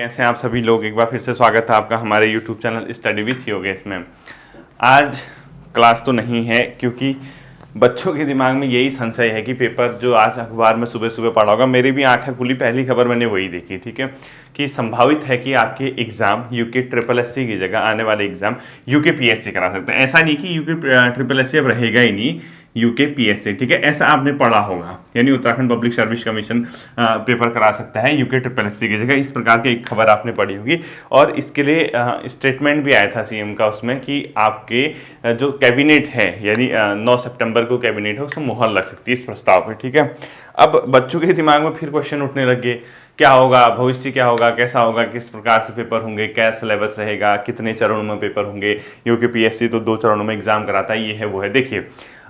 कैसे हैं आप सभी लोग। एक बार फिर से स्वागत है आपका हमारे YouTube channel study with Yogesh में। आज क्लास तो नहीं है क्योंकि बच्चों के दिमाग में यही संशय है कि पेपर जो आज अखबार में सुबह सुबह पढ़ा होगा, मेरी भी आंखें खुली, पहली खबर मैंने वही देखी, ठीक है, कि संभावित है कि आपके एग्जाम यूके ट्रिपल एससी की जगह आने वाले एग्जाम यूके पीएससी करा सकते हैं। ऐसा नहीं कि यूके ट्रिपल एससी अब रहेगा ही नहीं, यूके पीएससी, ठीक है, ऐसा आपने पढ़ा होगा, यानी Uttarakhand public service commission paper करा सकता है यूके ट्रिपल एससी की जगह। इस प्रकार की एक खबर आपने पढ़ी होगी और इसके लिए स्टेटमेंट भी आया था सीएम का उसमें कि आपके जो कैबिनेट है, यानी 9 सितंबर को कैबिनेट है, उसमें मुहर लग सकती है इस प्रस्ताव पे, ठीक है। अब बच्चों के दिमाग में फिर क्वेश्चन उठने लगे, क्या होगा, भविष्य क्या होगा, कैसा होगा, किस प्रकार से पेपर होंगे, क्या सिलेबस रहेगा, कितने चरणों में पेपर होंगे। यूके पीएससी तो 2 चरणों में एग्जाम कराता है, ये है वो है। देखिए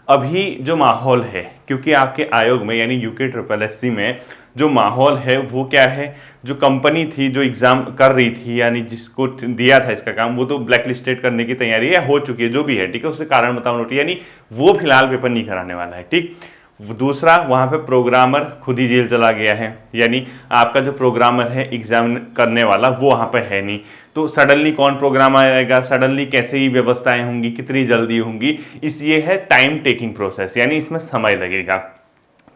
अभी जो माहौल है, क्योंकि आपके आयोग में यानी यूके ट्रिपल एससी में जो माहौल है वो क्या है, जो कंपनी थी जो एग्जाम कर रही थी, यानी जिसको दिया था इसका काम, वो तो ब्लैक लिस्टेड करने की तैयारी है, हो चुकी है, जो भी है, ठीक है, उससे कारण बताओ नोटिस, यानी वो फिलहाल पेपर नहीं कराने वाला है, ठीक। दूसरा, वहाँ पे प्रोग्रामर खुद ही जेल चला गया है, यानी आपका जो प्रोग्रामर है एग्जाम करने वाला वो वहाँ पे है नहीं, तो सडनली कौन प्रोग्राम आएगा, सडनली कैसे ही व्यवस्थाएं होंगी, कितनी जल्दी होंगी, इस ये है टाइम टेकिंग प्रोसेस, यानी इसमें समय लगेगा।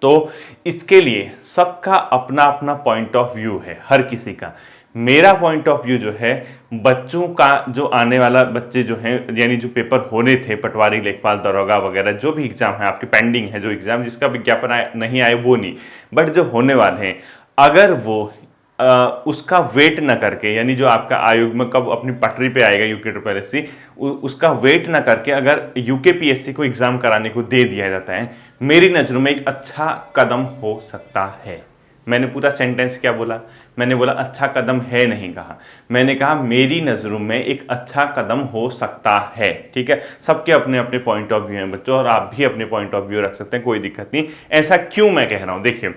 तो इसके लिए सबका अपना अपना पॉइंट ऑफ व्यू है, हर किसी का। मेरा पॉइंट ऑफ व्यू जो है, बच्चों का जो आने वाला बच्चे जो हैं, यानी जो पेपर होने थे, पटवारी, लेखपाल, दरोगा वगैरह जो भी एग्जाम है आपके पेंडिंग है, जो एग्जाम जिसका विज्ञापन नहीं आए वो नहीं, बट जो होने वाले हैं, अगर वो उसका वेट ना करके, यानी जो आपका आयोग में कब अपनी पटरी पे आएगा यूके ट्रिपल एससी, उसका वेट ना करके अगर यूके पीएससी को एग्जाम कराने को दे दिया जाता है, मेरी नज़रों में एक अच्छा कदम हो सकता है। मैंने पूरा सेंटेंस क्या बोला, मैंने बोला अच्छा कदम है, नहीं कहा, मैंने कहा मेरी नज़रों में एक अच्छा कदम हो सकता है, ठीक है। सबके अपने अपने पॉइंट ऑफ व्यू हैं बच्चों, और आप भी अपने पॉइंट ऑफ व्यू रख सकते हैं, कोई दिक्कत नहीं। ऐसा क्यों मैं कह रहा हूँ, देखिए,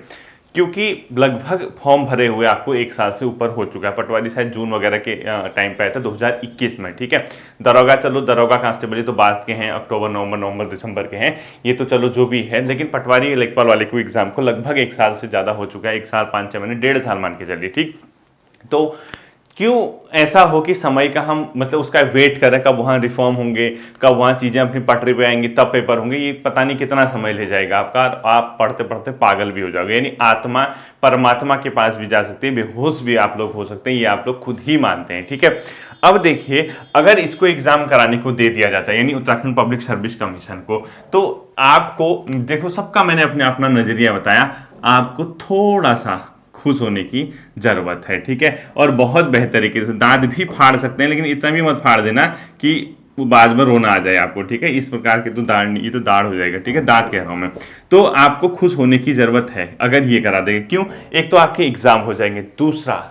क्योंकि लगभग फॉर्म भरे हुए आपको 1 साल से ऊपर हो चुका है। पटवारी शायद जून वगैरह के टाइम पे आया था 2021 में, ठीक है। दरोगा, चलो दरोगा कांस्टेबल तो बाद के हैं, अक्टूबर नवंबर दिसंबर के हैं, ये तो चलो जो भी है, लेकिन पटवारी लेखपाल वाले को एग्जाम को लगभग 1 साल से ज़्यादा हो चुका है, 1 साल 5-6 महीने, 1.5 साल मान के चलिए, ठीक। तो क्यों ऐसा हो कि समय का हम मतलब उसका वेट करें, कब वहाँ रिफॉर्म होंगे, कब वहाँ चीज़ें अपनी पटरी पे आएंगी, तब पेपर होंगे, ये पता नहीं कितना समय ले जाएगा आपका, आप पढ़ते पढ़ते पागल भी हो जाओगे, यानी आत्मा परमात्मा के पास भी जा सकती है, बेहोश भी आप लोग हो सकते हैं, ये आप लोग खुद ही मानते हैं, ठीक है। अब देखिए, अगर इसको एग्जाम कराने को दे दिया जाता है, यानी उत्तराखंड पब्लिक सर्विस कमीशन को, तो आपको देखो, सबका मैंने अपने अपना नजरिया बताया, आपको थोड़ा सा खुश होने की जरूरत है, ठीक है। और बहुत बेहतर तरीके से दांत भी फाड़ सकते हैं, लेकिन इतना भी मत फाड़ देना कि वो बाद में रोना आ जाए आपको, ठीक है। इस प्रकार के तो दाढ़ नहीं, ये तो दाढ़ हो जाएगा, ठीक है, दांत कह रहा हूं मैं। तो आपको खुश होने की जरूरत है अगर ये करा देंगे। क्यों? एक तो आपके एग्जाम हो जाएंगे, दूसरा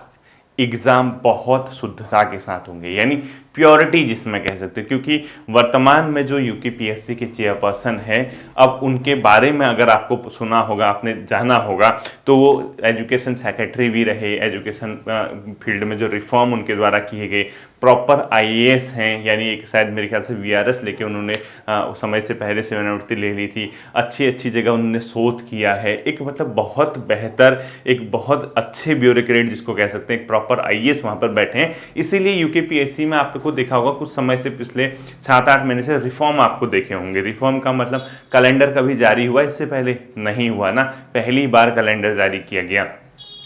एग्जाम बहुत शुद्धता के साथ होंगे, यानी प्योरिटी जिसमें कह सकते हैं, क्योंकि वर्तमान में जो यूके पीएससी के चेयरपर्सन है, अब उनके बारे में अगर आपको सुना होगा, आपने जाना होगा, तो वो एजुकेशन सेक्रेटरी भी रहे, एजुकेशन फील्ड में जो रिफॉर्म उनके द्वारा किए गए, प्रॉपर आईएएस हैं, यानी एक शायद मेरे ख्याल से वीआरएस लेके उन्होंने समय से पहले सेवानिवृत्ति ले ली थी, अच्छी अच्छी जगह उन्होंने शोध किया है, एक मतलब बहुत बेहतर, एक बहुत अच्छे ब्यूरोक्रेट जिसको कह सकते हैं, एक प्रॉपर आईएएस वहाँ पर बैठे हैं। इसीलिए यूके पीएससी में आपको देखा होगा कुछ समय से, पिछले 7-8 महीने से रिफॉर्म आपको देखे होंगे। रिफॉर्म का मतलब कैलेंडर कभी जारी हुआ, इससे पहले नहीं हुआ ना, पहली बार कैलेंडर जारी किया गया।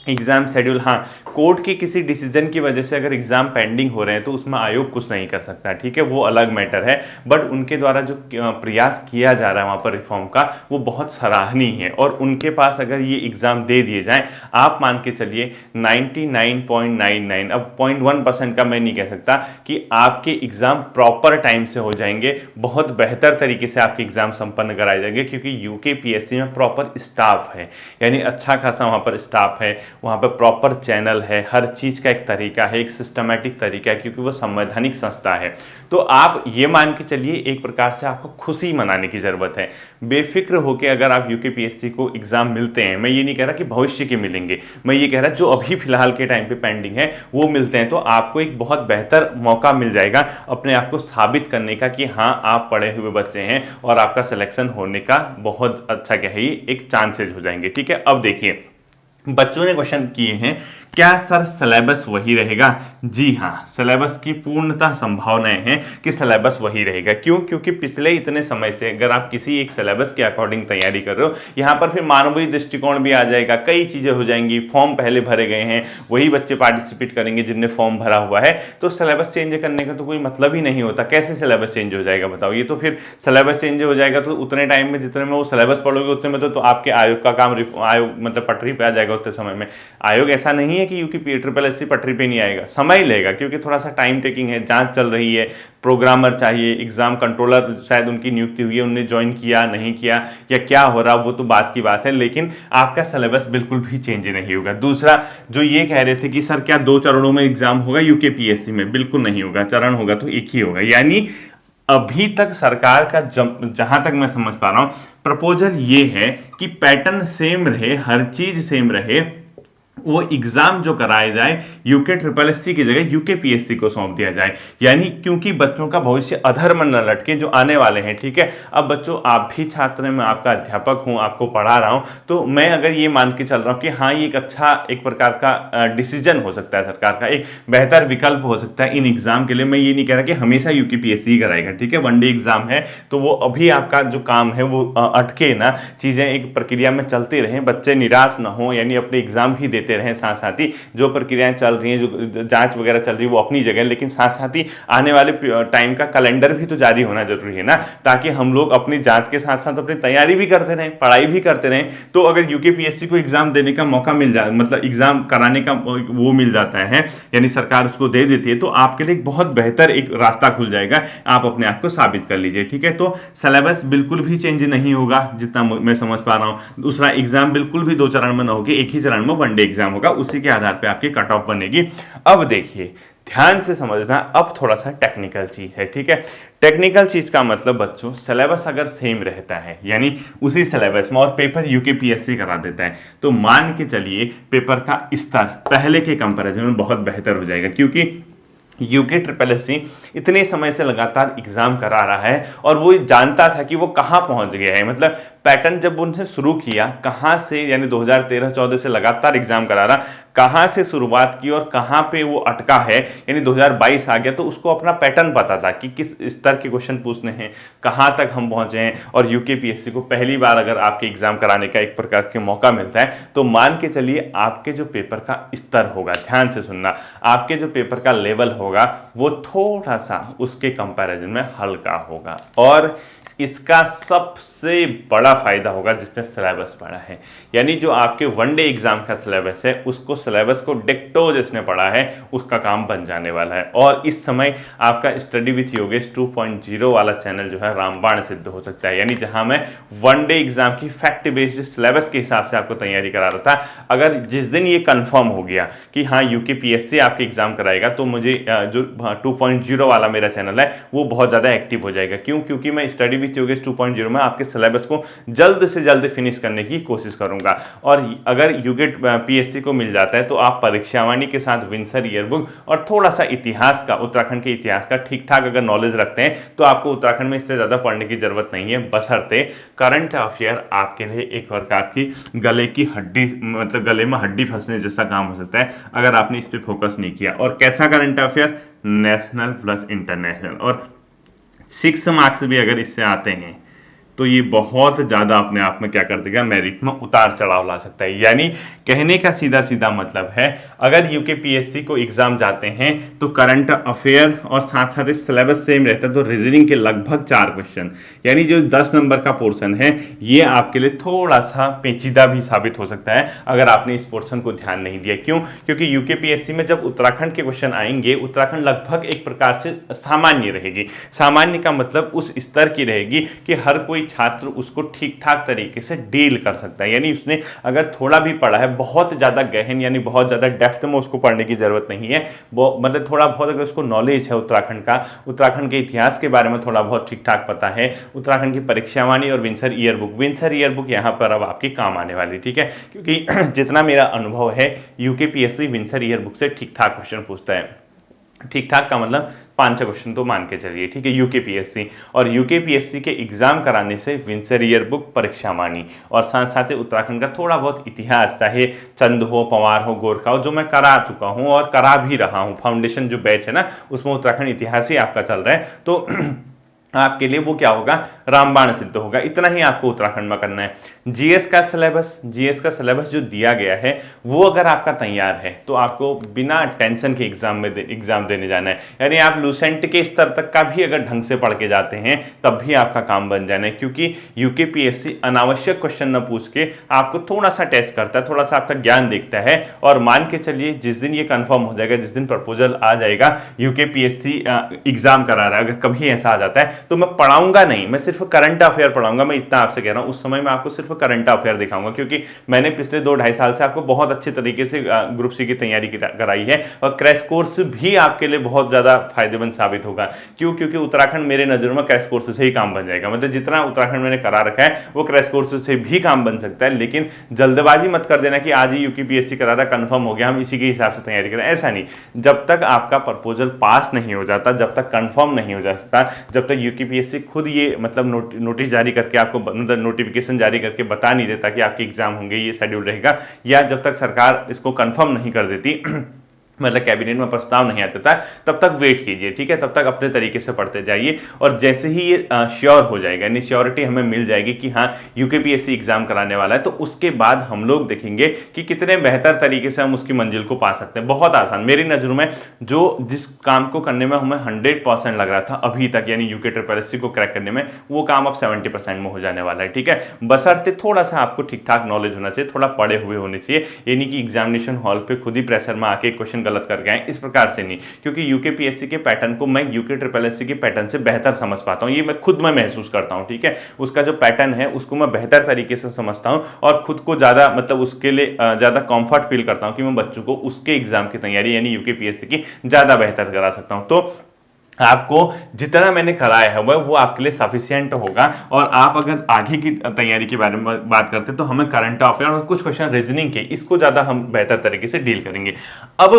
एग्जाम शेड्यूल, हाँ, कोर्ट की किसी डिसीजन की वजह से अगर एग्जाम पेंडिंग हो रहे हैं तो उसमें आयोग कुछ नहीं कर सकता, ठीक है, वो अलग मैटर है, बट उनके द्वारा जो प्रयास किया जा रहा है वहाँ पर रिफॉर्म का, वो बहुत सराहनीय है। और उनके पास अगर ये एग्जाम दे दिए जाएं, आप मान के चलिए 99.99, अब 0.1% का मैं नहीं कह सकता, कि आपके एग्जाम प्रॉपर टाइम से हो जाएंगे, बहुत बेहतर तरीके से आपके एग्जाम संपन्न कराए जाएंगे, क्योंकि यूके पीएससी में प्रॉपर स्टाफ है, यानी अच्छा खासा वहाँ पर स्टाफ है, वहाँ पर प्रॉपर चैनल है, हर चीज़ का एक तरीका है, एक सिस्टमैटिक तरीका है, क्योंकि वो संवैधानिक संस्था है। तो आप ये मान के चलिए, एक प्रकार से आपको खुशी मनाने की ज़रूरत है। बेफिक्र होकर अगर आप यूके पीएससी को एग्ज़ाम मिलते हैं, मैं ये नहीं कह रहा कि भविष्य के मिलेंगे, मैं ये कह रहा जो अभी फिलहाल के टाइम पे पेंडिंग है वो मिलते हैं, तो आपको एक बहुत बेहतर मौका मिल जाएगा अपने आप को साबित करने का कि हाँ, आप पढ़े हुए बच्चे हैं और आपका सिलेक्शन होने का बहुत अच्छा क्या है, एक चांसेज हो जाएंगे, ठीक है। अब देखिए, बच्चों ने क्वेश्चन किए हैं क्या सर सिलेबस वही रहेगा? जी हाँ, सिलेबस की पूर्णतः संभावनाएं हैं कि सिलेबस वही रहेगा। क्यों? क्योंकि पिछले इतने समय से अगर आप किसी एक सिलेबस के अकॉर्डिंग तैयारी कर रहे हो, यहाँ पर फिर मानवीय दृष्टिकोण भी आ जाएगा, कई चीजें हो जाएंगी, फॉर्म पहले भरे गए हैं, वही बच्चे पार्टिसिपेट करेंगे जिनने फॉर्म भरा हुआ है, तो सिलेबस चेंज करने का तो कोई मतलब ही नहीं होता। कैसे सिलेबस चेंज हो जाएगा बताओ? ये तो फिर सिलेबस चेंज हो जाएगा तो उतने टाइम में जितने में वो सिलेबस पढ़ोगे उतने में तो आपके आयोग का काम आयोग मतलब पटरी पे आ जाएगा उतने समय में। आयोग ऐसा नहीं है कि यूपी ट्रिपल एससी पटरी पे नहीं आएगा, समय लेगा क्योंकि थोड़ा सा टाइम टेकिंग है, जांच चल रही है, प्रोग्रामर चाहिए, एग्जाम कंट्रोलर शायद उनकी नियुक्ति हुई है, उन्होंने ज्वाइन किया नहीं किया या क्या हो रहा वो तो बात की बात है, लेकिन आपका सिलेबस बिल्कुल भी चेंज नहीं होगा। दूसरा, जो ये कह रहे थे कि सर क्या 2 चरणों में एग्जाम होगा यूकेपीएससी में, बिल्कुल नहीं होगा, चरण होगा तो एक ही होगा। यानी अभी तक सरकार का जहां तक मैं समझ पा रहा हूं प्रपोजल ये है कि पैटर्न सेम रहे, हर चीज सेम रहे, वो एग्जाम जो कराया जाए यूके ट्रिपल एससी की जगह यूके पीएससी को सौंप दिया जाए। यानी क्योंकि बच्चों का भविष्य अधर्म न लटके जो आने वाले हैं, ठीक है। अब बच्चों आप भी छात्र हैं, मैं आपका अध्यापक हूं, आपको पढ़ा रहा हूं, तो मैं अगर ये मान के चल रहा हूं कि हाँ ये एक अच्छा एक प्रकार का डिसीजन हो सकता है सरकार का, एक बेहतर विकल्प हो सकता है इन एग्जाम के लिए। मैं ये नहीं कह रहा कि हमेशा यूके पीएससी कराएगा, ठीक है, वनडे एग्जाम है तो वो अभी आपका जो काम है वो अटके ना, चीजें एक प्रक्रिया में चलती रहें, बच्चे निराश ना हो, यानी अपने एग्जाम भी देते रहें, साथ साथ ही जो प्रक्रियाएं चल रही हैं, जो जांच वगैरह चल रही है वो अपनी जगह, लेकिन साथ साथ ही आने वाले टाइम का कैलेंडर भी तो जारी होना जरूरी है ना, ताकि हम लोग अपनी जांच के साथ साथ अपनी तैयारी भी करते रहें, पढ़ाई भी करते रहें। तो अगर यूकेपीएससी को एग्जाम देने का मौका मिल जाए, मतलब एग्जाम कराने का वो मिल जाता है, यानी सरकार उसको दे देती है, तो आपके लिए एक बहुत बेहतर एक रास्ता खुल जाएगा, आप अपने आप को साबित कर लीजिए, ठीक है। तो सिलेबस बिल्कुल भी चेंज नहीं होगा जितना मैं समझ पा रहा हूं। दूसरा, एग्जाम बिल्कुल भी 2 चरण में ना होगी, एक ही चरण में वनडे एग्जाम होगा, उसी के आधार पे आपकी कट ऑफ बनेगी। अब देखिए ध्यान से समझना, अब थोड़ा सा टेक्निकल चीज है, ठीक है। टेक्निकल चीज का मतलब बच्चों, सिलेबस अगर सेम रहता है, यानी उसी सिलेबस में, और पेपर यूकेपीएससी करा देता है, तो मान के चलिए पेपर का स्तर पहले के कंपैरिजन में बहुत बेहतर हो जाएगा, क्योंकि यूके ट्रिपल एससी इतने समय से लगातार एग्जाम करा रहा है और वो जानता था कि वो कहाँ पहुंच गया है। मतलब पैटर्न जब उन्हें शुरू किया, कहाँ से, यानी 2013-14 से लगातार एग्जाम करा रहा, कहाँ से शुरुआत की और कहाँ पे वो अटका है, यानी 2022 आ गया तो उसको अपना पैटर्न पता था कि किस स्तर के क्वेश्चन पूछने हैं, कहाँ तक हम पहुंचे हैं। और यूकेपीएससी को पहली बार अगर आपके एग्जाम कराने का एक प्रकार के मौका मिलता है, तो मान के चलिए आपके जो पेपर का स्तर होगा, ध्यान से सुनना, आपके जो पेपर का लेवल होगा वो थोड़ा सा उसके कंपैरिजन में हल्का होगा। और इसका सबसे बड़ा फायदा होगा जिसने सिलेबस पढ़ा है, यानी जो आपके वनडे एग्जाम का सिलेबस है उसको, सिलेबस को डिक्टो जिसने पढ़ा है उसका काम बन जाने वाला है। और इस समय आपका स्टडी विथ योगेश 2.0 वाला चैनल जो है रामबाण सिद्ध हो सकता है, यानी जहां मैं वनडे एग्जाम की फैक्ट बेस्ड सिलेबस के हिसाब से आपको तैयारी करा रहा था। अगर जिस दिन ये कंफर्म हो गया कि हाँ यूकेपीएससी आपके एग्जाम कराएगा, तो मुझे जो 2.0 वाला मेरा चैनल है वो बहुत ज्यादा एक्टिव हो जाएगा। क्यों? क्योंकि मैं स्टडी विथ योगेश 2.0 में आपके सिलेबस को जल्द से जल्द फिनिश करने की कोशिश करूंगा। और अगर यूके पीएससी को मिल जाता है तो आप परीक्षावाणी के साथ विंसर ईयरबुक और थोड़ा सा इतिहास का, उत्तराखंड के इतिहास का ठीक ठाक अगर नॉलेज रखते हैं तो आपको उत्तराखंड में इससे ज्यादा पढ़ने की जरूरत नहीं है, बशर्ते करंट अफेयर आपके लिए एक प्रकार की गले की हड्डी, मतलब गले में हड्डी फंसने जैसा काम हो सकता है अगर आपने इस पर फोकस नहीं किया। और कैसा current affair? National plus international. और 6 मार्क्स भी अगर इससे आते हैं तो ये बहुत ज़्यादा अपने आप में क्या कर देगा, मेरिट में उतार चढ़ाव ला सकता है। यानी कहने का सीधा सीधा मतलब है, अगर यूकेपीएससी को एग्जाम जाते हैं तो करंट अफेयर और साथ साथ इस सिलेबस सेम रहता है, तो रीजनिंग के लगभग 4 क्वेश्चन, यानी जो 10 नंबर का पोर्शन है ये आपके लिए थोड़ा सा पेचीदा भी साबित हो सकता है अगर आपने इस पोर्शन को ध्यान नहीं दिया। क्यों? क्योंकि यूकेपीएससी में जब उत्तराखंड के क्वेश्चन आएंगे, उत्तराखंड लगभग एक प्रकार से सामान्य रहेगी। सामान्य का मतलब उस स्तर की रहेगी कि हर कोई छात्र उसको ठीक ठाक तरीके से डील कर सकता है, यानी उसने अगर थोड़ा भी पढ़ा है, बहुत ज्यादा गहन यानी बहुत ज्यादा डेप्थ में उसको पढ़ने की जरूरत नहीं है, वो मतलब थोड़ा बहुत अगर उसको नॉलेज है उत्तराखंड का, उत्तराखंड के इतिहास के बारे में थोड़ा बहुत ठीक ठाक पता है, उत्तराखंड की परीक्षावाणी और विंसर ईयरबुक यहाँ पर अब आपकी काम आने वाली, ठीक है। क्योंकि जितना मेरा अनुभव है यूकेपीएससी विंसर ईयरबुक से ठीक ठाक क्वेश्चन पूछता है। ठीक ठाक का मतलब 5-6 क्वेश्चन तो मान के चलिए, ठीक है। यूकेपीएससी, और यूकेपीएससी के एग्जाम कराने से विंसर ईयर बुक, परीक्षा वाणी और साथ साथ ही उत्तराखंड का थोड़ा बहुत इतिहास, चाहे चंद हो, पवार हो, गोरखा हो, जो मैं करा चुका हूं और करा भी रहा हूं। फाउंडेशन जो बैच है ना, उसमें उत्तराखंड इतिहास ही आपका चल रहा है, तो आपके लिए वो क्या होगा, रामबाण सिद्ध होगा। इतना ही आपको उत्तराखंड में करना है। जीएस का सिलेबस जो दिया गया है वो अगर आपका तैयार है तो आपको बिना टेंशन के एग्जाम देने जाना है। यानी आप लूसेंट के स्तर तक का भी अगर ढंग से पढ़ के जाते हैं तब भी आपका काम बन जाना है, क्योंकि यूकेपीएससी अनावश्यक क्वेश्चन न पूछ के आपको थोड़ा सा टेस्ट करता है, थोड़ा सा आपका ज्ञान देखता है। और मान के चलिए जिस दिन ये कंफर्म हो जाएगा, जिस दिन प्रपोजल आ जाएगा यूकेपीएससी एग्जाम करा रहा है, अगर कभी ऐसा आ जाता है तो मैं पढ़ाऊंगा नहीं, मैं सिर्फ करंट अफेयर पढ़ाऊंगा। मैं इतना आपसे कह रहा हूं, उस समय मैं आपको सिर्फ करंट अफेयर दिखाऊंगा, क्योंकि मैंने पिछले 2-2.5 साल से आपको बहुत अच्छे तरीके से ग्रुप सी की तैयारी कराई है, और क्रैश कोर्स भी आपके लिए बहुत ज्यादा फायदेमंद साबित होगा। क्यों? क्योंकि उत्तराखंड मेरे नजर में क्रैश कोर्स से ही काम बन जाएगा। मतलब जितना उत्तराखंड मैंने करा रखा है वो क्रैश कोर्स से भी काम बन सकता है। लेकिन जल्दबाजी मत कर देना कि आज ही यूकेपीएससी करा रहा, कंफर्म हो गया, हम इसी के हिसाब से तैयारी करें, ऐसा नहीं। जब तक आपका प्रपोजल पास नहीं हो जाता, जब तक कंफर्म नहीं हो जाता, जब तक यूकेपीएससी खुद ये मतलब नोटिस जारी करके आपको, मतलब नोटिफिकेशन जारी करके बता नहीं देता कि आपके एग्जाम होंगे, ये शेड्यूल रहेगा, या जब तक सरकार इसको कंफर्म नहीं कर देती मतलब कैबिनेट में प्रस्ताव नहीं आता था, तब तक वेट कीजिए, ठीक है। तब तक अपने तरीके से पढ़ते जाइए, और जैसे ही ये श्योर हो जाएगा, यानी श्योरिटी हमें मिल जाएगी कि हाँ यूकेपीएससी एग्जाम कराने वाला है, तो उसके बाद हम लोग देखेंगे कि कितने बेहतर तरीके से हम उसकी मंजिल को पा सकते हैं। बहुत आसान, मेरी नज़रों में जिस काम को करने में हमें 100% लग रहा था अभी तक, यानी यूके को क्रैक करने में, वो काम अब 70% में हो जाने वाला है, ठीक है। बशर्ते थोड़ा सा आपको ठीक ठाक नॉलेज होना चाहिए, थोड़ा पढ़े हुए होने चाहिए, यानी कि एग्जामिनेशन हॉल पे खुद ही प्रेशर में आके क्वेश्चन गलत कर गए, इस प्रकार से नहीं। क्योंकि यूकेपीएससी के पैटर्न को मैं यूके के पैटर्न से बेहतर समझ पाता हूं, ये मैं खुद में महसूस करता हूं, ठीक है। उसका जो पैटर्न है उसको मैं बेहतर तरीके से समझता हूं, और खुद को ज्यादा मतलब उसके लिए ज्यादा कंफर्ट फील करता हूं कि मैं बच्चों को उसके एग्जाम की तैयारी यानी यूकेपीएससी की ज्यादा बेहतर करा सकता हूं। तो आपको जितना मैंने कराया है वो आपके लिए सफिशिएंट होगा। और आप अगर आगे की तैयारी के बारे में बात करते हैं तो हमें करंट अफेयर और कुछ क्वेश्चन रीजनिंग के, इसको ज्यादा हम बेहतर तरीके से डील करेंगे। अब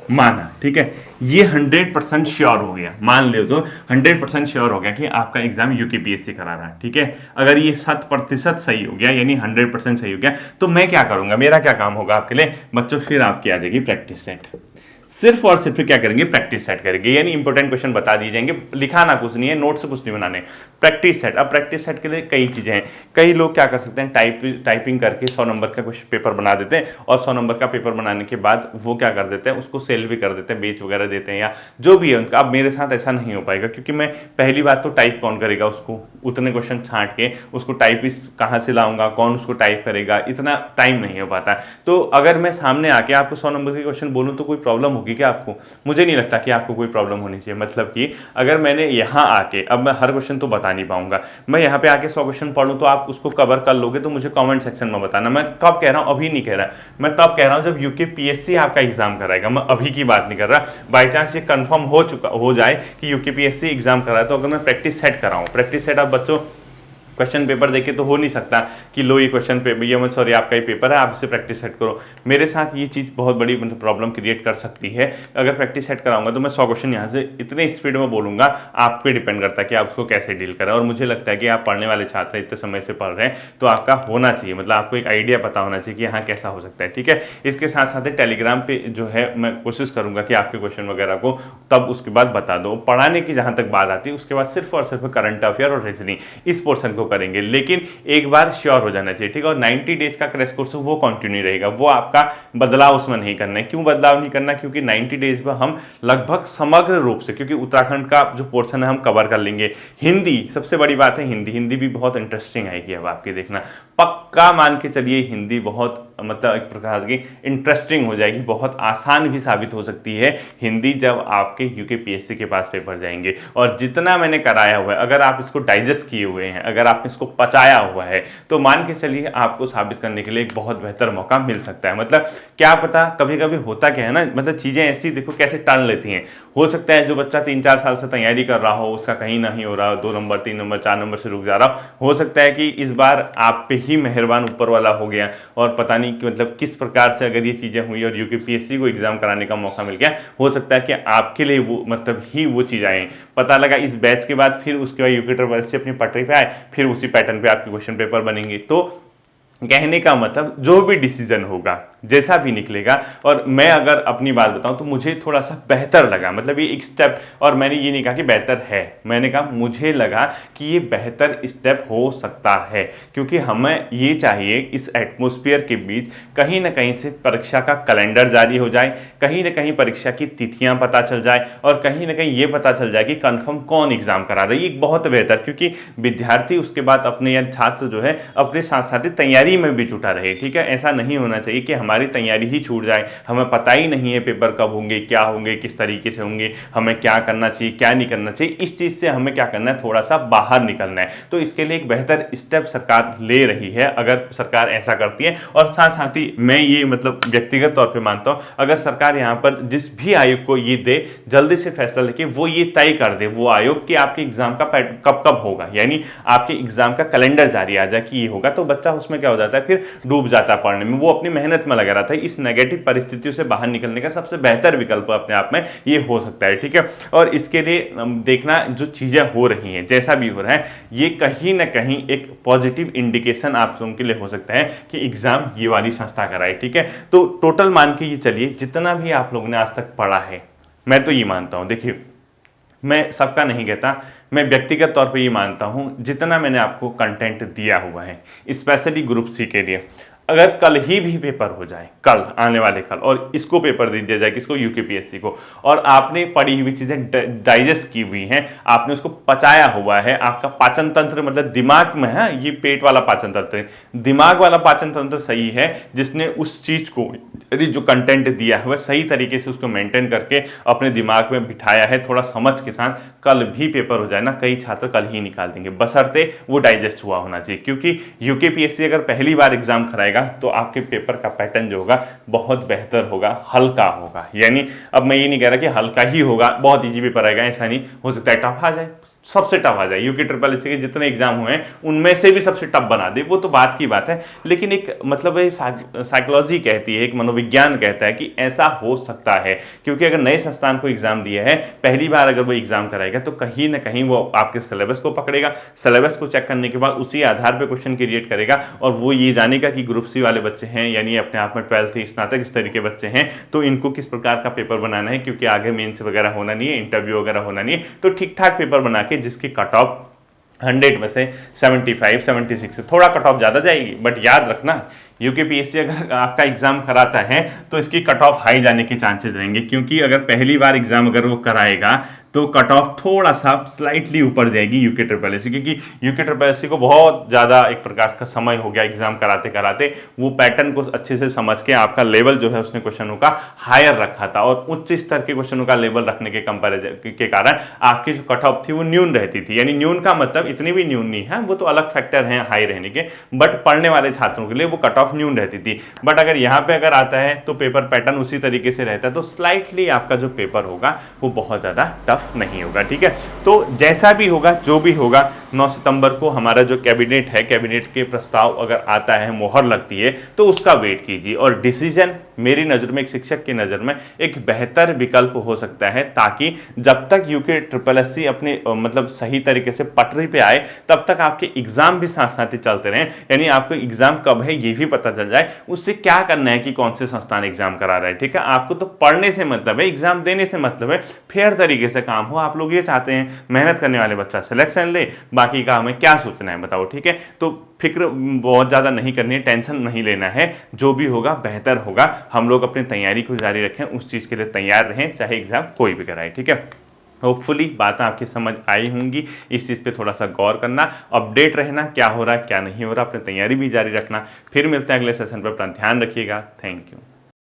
माना ठीक है, ये 100% श्योर हो गया, मान ले तो 100% श्योर हो गया कि आपका एग्जाम यूकेपीएससी करा रहा है, ठीक है। अगर ये 7% सही हो गया, यानी 100% सही हो गया, तो मैं क्या करूंगा, मेरा क्या काम होगा आपके लिए बच्चों, फिर आपकी आ जाएगी प्रैक्टिस सेट। सिर्फ और सिर्फ क्या करेंगे, प्रैक्टिस सेट करेंगे, यानी इंपॉर्टेंट क्वेश्चन बता दिए जाएंगे, लिखाना कुछ नहीं है, नोट से कुछ नहीं बनाने, प्रैक्टिस सेट। अब प्रैक्टिस सेट के लिए कई चीजें हैं। कई लोग क्या कर सकते हैं, टाइपिंग करके 100 नंबर का कुछ पेपर बना देते हैं, और 100 नंबर का पेपर बनाने के बाद वो क्या कर देते हैं, उसको सेल भी कर देते हैं, बेच वगैरह देते हैं, या जो भी है उनका। अब मेरे साथ ऐसा नहीं हो पाएगा, क्योंकि मैं पहली बात तो टाइप कौन करेगा, उसको उतने क्वेश्चन छांट के उसको टाइपिस्ट कहाँ से लाऊंगा, कौन उसको टाइप करेगा, इतना टाइम नहीं हो पाता। तो अगर मैं सामने आके आपको 100 नंबर के क्वेश्चन बोलूँ तो कोई प्रॉब्लम होगी क्या आपको? मुझे नहीं लगता कि आपको कोई प्रॉब्लम होनी चाहिए। मतलब कि अगर मैंने यहाँ आके, अब मैं हर क्वेश्चन तो बता नहीं पाऊंगा, मैं यहाँ पे आके 100 क्वेश्चन पढ़ूं तो आप उसको कवर कर लोगे, तो मुझे कमेंट सेक्शन में बताना। मैं कब कह रहा हूँ, अभी नहीं कह रहा, मैं तब कह रहा हूँ जब यूकेपीएससी आपका एग्जाम कराएगा, मैं अभी की बात नहीं कर रहा। बाई चांस ये कंफर्म हो जाए कि यूकेपीएससी एग्जाम करा है, तो अगर मैं प्रैक्टिस सेट कराऊँ, प्रैक्टिस सेट आप बच्चों क्वेश्चन पेपर देखे तो हो नहीं सकता कि लो ये क्वेश्चन पेपर, ये सॉरी आपका ये पेपर है, आप इसे प्रैक्टिस सेट करो। मेरे साथ ये चीज़ बहुत बड़ी मतलब प्रॉब्लम क्रिएट कर सकती है। अगर प्रैक्टिस सेट कराऊंगा तो मैं 100 क्वेश्चन यहाँ से इतने स्पीड में बोलूंगा, आप पे डिपेंड करता है कि आप उसको कैसे डील करें। और मुझे लगता है कि आप पढ़ने वाले छात्र इतने समय से पढ़ रहे हैं, तो आपका होना चाहिए, मतलब आपको एक आइडिया पता होना चाहिए कि यहाँ कैसा हो सकता है, ठीक है। इसके साथ साथ टेलीग्राम पे जो है मैं कोशिश करूंगा कि आपके क्वेश्चन वगैरह को तब उसके बाद बता दो। पढ़ाने की जहां तक बात आती है, उसके बाद सिर्फ और सिर्फ करंट अफेयर और रीजनिंग, इस पोर्शन को करेंगे। लेकिन एक बार श्योर हो जाना चाहिए, ठीक है। और 90 डेज का क्रैश कोर्स वो कंटिन्यू रहेगा, वो आपका बदलाव उसमें नहीं करना है। क्यों बदलाव नहीं करना? क्योंकि 90 डेज में हम लगभग समग्र रूप से, क्योंकि उत्तराखंड का जो पोर्शन है हम कवर कर लेंगे। हिंदी सबसे बड़ी बात है, हिंदी भी बहुत इंटरेस्टिंग आएगी। अब आपके देखना पक्का मान के चलिए, हिंदी बहुत मतलब एक प्रकार की इंटरेस्टिंग हो जाएगी, बहुत आसान भी साबित हो सकती है हिंदी जब आपके यूकेपीएससी के पास पेपर जाएंगे। और जितना मैंने कराया हुआ है, अगर आप इसको डाइजेस्ट किए हुए हैं, अगर आपने इसको पचाया हुआ है, तो मान के चलिए आपको साबित करने के लिए एक बहुत बेहतर मौका मिल सकता है। मतलब क्या पता, कभी कभी होता क्या है ना, मतलब चीजें ऐसी देखो कैसे टर्न लेती हैं। हो सकता है जो बच्चा 3-4 साल से तैयारी कर रहा हो, उसका कहीं नहीं हो रहा, 2 नंबर 3 नंबर 4 नंबर से रुक जा रहा हो सकता है कि इस बार आप पे ही मेहरबान ऊपर वाला हो गया और पता नहीं नहीं कि मतलब किस प्रकार से अगर ये चीज़ें हुई और यूकेपीएससी को एग्जाम कराने का मौका मिल गया, हो सकता है कि आपके लिए वो मतलब ही वो चीज़ आए। पता लगा इस बैच के बाद फिर उसके बाद यूके ट्रिपल एस अपनी पटरी पे आए, फिर उसी पैटर्न पे आपके क्वेश्चन पेपर बनेंगे। तो कहने का मतलब जो भी डिसीजन होगा, जैसा भी निकलेगा, और मैं अगर अपनी बात बताऊं तो मुझे थोड़ा सा बेहतर लगा, मतलब ये एक स्टेप, और मैंने ये नहीं कहा कि बेहतर है, मैंने कहा मुझे लगा कि ये बेहतर स्टेप हो सकता है, क्योंकि हमें ये चाहिए इस एटमॉस्फेयर के बीच कहीं ना कहीं से परीक्षा का कैलेंडर जारी हो जाए, कहीं ना कहीं परीक्षा की तिथियां पता चल जाए, और कहीं ना कहीं ये पता चल जाए कि कन्फर्म कौन एग्जाम करा रहा है। ये बहुत बेहतर, क्योंकि विद्यार्थी उसके बाद अपने या छात्र जो है अपने साथ साथ तैयारी में भी जुटा रहे। ठीक है, ऐसा नहीं होना चाहिए कि हमारी तैयारी ही छूट जाए, हमें पता ही नहीं है पेपर कब होंगे, क्या होंगे, किस तरीके से होंगे, हमें क्या करना चाहिए, क्या नहीं करना चाहिए। इस चीज से हमें क्या करना है, थोड़ा सा बाहर निकलना है। तो इसके लिए एक बेहतर स्टेप सरकार ले रही है, अगर सरकार ऐसा करती है। और साथ साथ ही मैं ये मतलब व्यक्तिगत तौर पे मानता हूं, अगर सरकार यहां पर जिस भी आयोग को ये दे, जल्दी से फैसला लेके वो ये तय कर दे, वो आयोग कि आपके एग्जाम का कब कब होगा, यानी आपके एग्जाम का कैलेंडर जारी आ जाए कि ये होगा, तो बच्चा उसमें क्या जाता है, फिर डूब जाता है पढ़ने में, वो अपनी मेहनत में लगा रहता है। इस नेगेटिव परिस्थितियों से बाहर निकलने का सबसे बेहतर विकल्प अपने आप में ये हो सकता है। ठीक है, और इसके लिए देखना जो चीजें हो रही हैं, जैसा भी हो रहा है, ये कहीं ना कहीं एक पॉजिटिव इंडिकेशन आप लोगों के लिए हो सकता है कि एग्जाम ये वाली संस्था कराए। ठीक है, तो टोटल मान के ये चलिए, जितना भी आप लोगों ने आज तक पढ़ा है, मैं तो ये मानता हूं, देखिए मैं सबका नहीं कहता, मैं व्यक्तिगत तौर पे ये मानता हूं, जितना मैंने आपको कंटेंट दिया हुआ है स्पेशली ग्रुप सी के लिए, अगर कल ही भी पेपर हो जाए, कल आने वाले कल, और इसको पेपर दे दिया जाए, किसको, यूकेपीएससी को, और आपने पढ़ी हुई चीजें डाइजेस्ट की हुई हैं, आपने उसको पचाया हुआ है, आपका पाचन तंत्र मतलब दिमाग में है, ये पेट वाला पाचन तंत्र है, दिमाग वाला पाचन तंत्र सही है, जिसने उस चीज को जो कंटेंट दिया हुआ सही तरीके से उसको मेंटेन करके अपने दिमाग में बिठाया है, थोड़ा समझ के साथ, कल भी पेपर हो जाए ना, कई छात्र कल ही निकाल देंगे, बशर्ते वो डाइजेस्ट हुआ होना चाहिए। क्योंकि यूकेपीएससी अगर पहली बार एग्जाम कराएगा तो आपके पेपर का पैटर्न जो होगा बहुत बेहतर होगा, हल्का होगा। यानी अब मैं ये नहीं कह रहा कि हल्का ही होगा, बहुत इजी पेपर आएगा, ऐसा नहीं, हो सकता है टफ आ जाए, सबसे टफ आ जाए, यूके ट्रिपल एस के जितने एग्जाम हुए हैं उनमें से भी सबसे टफ बना दे, वो तो बात की बात है। लेकिन एक मतलब साइकोलॉजी कहती है, एक मनोविज्ञान कहता है कि ऐसा हो सकता है, क्योंकि अगर नए संस्थान को एग्जाम दिया है, पहली बार अगर वो एग्जाम कराएगा तो कहीं ना कहीं वो आपके सिलेबस को पकड़ेगा, सिलेबस को चेक करने के बाद उसी आधार पर क्वेश्चन क्रिएट करेगा, और वो ये जानेगा कि ग्रुप सी वाले बच्चे हैं, यानी अपने आप में 12th स्नातक इस तरीके बच्चे हैं, तो इनको किस प्रकार का पेपर बनाना है, क्योंकि आगे मेंस वगैरह होना नहीं है, इंटरव्यू वगैरह होना नहीं है, तो ठीक ठाक पेपर बना के जिसकी कट ऑफ 100 में से 75 76 से थोड़ा कट ऑफ ज़्यादा जाएगी, बट याद रखना यूकेपीएससी अगर आपका एग्जाम कराता है तो इसकी कट ऑफ हाई जाने के चांसेस रहेंगे, क्योंकि अगर पहली बार एग्जाम अगर वो कराएगा तो कट ऑफ थोड़ा सा स्लाइटली ऊपर जाएगी यूके ट्रिपल एस, क्योंकि यूके ट्रिपल एस को बहुत ज़्यादा एक प्रकार का समय हो गया एग्जाम कराते कराते, वो पैटर्न को अच्छे से समझ के आपका लेवल जो है उसने क्वेश्चनों का हायर रखा था, और उच्च स्तर के क्वेश्चनों का लेवल रखने के कंपैरिजन के कारण आपकी जो कट ऑफ थी वो न्यून रहती थी। यानी न्यून का मतलब इतनी भी न्यून नहीं है, वो तो अलग फैक्टर हैं हाई रहने के, बट पढ़ने वाले छात्रों के लिए वो कट ऑफ न्यून रहती थी। बट अगर यहाँ पे अगर आता है तो पेपर पैटर्न उसी तरीके से रहता है, तो स्लाइटली आपका जो पेपर होगा वो बहुत ज़्यादा टफ नहीं होगा। ठीक है, तो जैसा भी होगा, जो भी होगा, 9 सितंबर को हमारा जो कैबिनेट है, कैबिनेट के प्रस्ताव अगर आता है, मोहर लगती है, तो उसका वेट कीजिए, और डिसीजन मेरी नज़र में, एक शिक्षक की नज़र में एक बेहतर विकल्प हो सकता है, ताकि जब तक यूके ट्रिपल एस अपने मतलब सही तरीके से पटरी पे आए, तब तक आपके एग्जाम भी साथ साथ ही चलते रहें, यानी आपको एग्जाम कब है ये भी पता चल जाए, उससे क्या करना है कि कौन से संस्थान एग्जाम करा रहा है। ठीक है, आपको तो पढ़ने से मतलब है, एग्जाम देने से मतलब है, फेयर तरीके से काम हो। आप लोग ये चाहते हैं मेहनत करने वाले बच्चा सिलेक्शन ले, बाकी का हमें क्या सोचना है बताओ। ठीक है, तो फिक्र बहुत ज़्यादा नहीं करनी है, टेंशन नहीं लेना है, जो भी होगा बेहतर होगा। हम लोग अपनी तैयारी को जारी रखें, उस चीज़ के लिए तैयार रहें, चाहे एग्जाम कोई भी कराए। ठीक है, होपफुली बातें आपकी समझ आई होंगी, इस चीज़ पे थोड़ा सा गौर करना, अपडेट रहना, क्या हो रहा है क्या नहीं हो रहा, अपनी तैयारी भी जारी रखना। फिर मिलते हैं अगले सेशन पर, अपना ध्यान रखिएगा। Thank you.